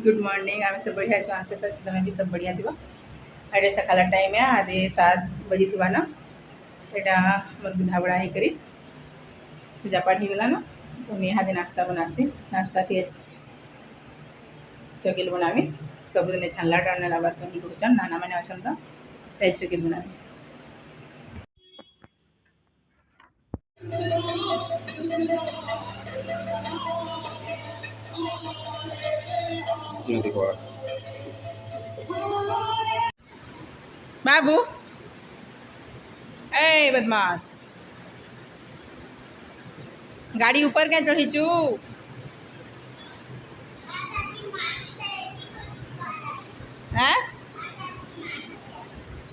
good morning आम सब बढ़िया छो आशा कर तुम भी सब बढ़िया थी अरे सकाल टाइम है आधे 7 बजे थी ना यहाँ मोर गुधा बड़ा ही करी पूजा पाठ हो गला ना तो मुझे यहाँ नाश्ता बनासी नाश्ता थी चकिल बनावी सबुदिन छानला टाणा लाबार कहीं करूचन नाना मैंने अच्छा तो तेज चकिल बनावी बाबू ए बदमाश गाड़ी ऊपर क्या चढ़ी चू हैं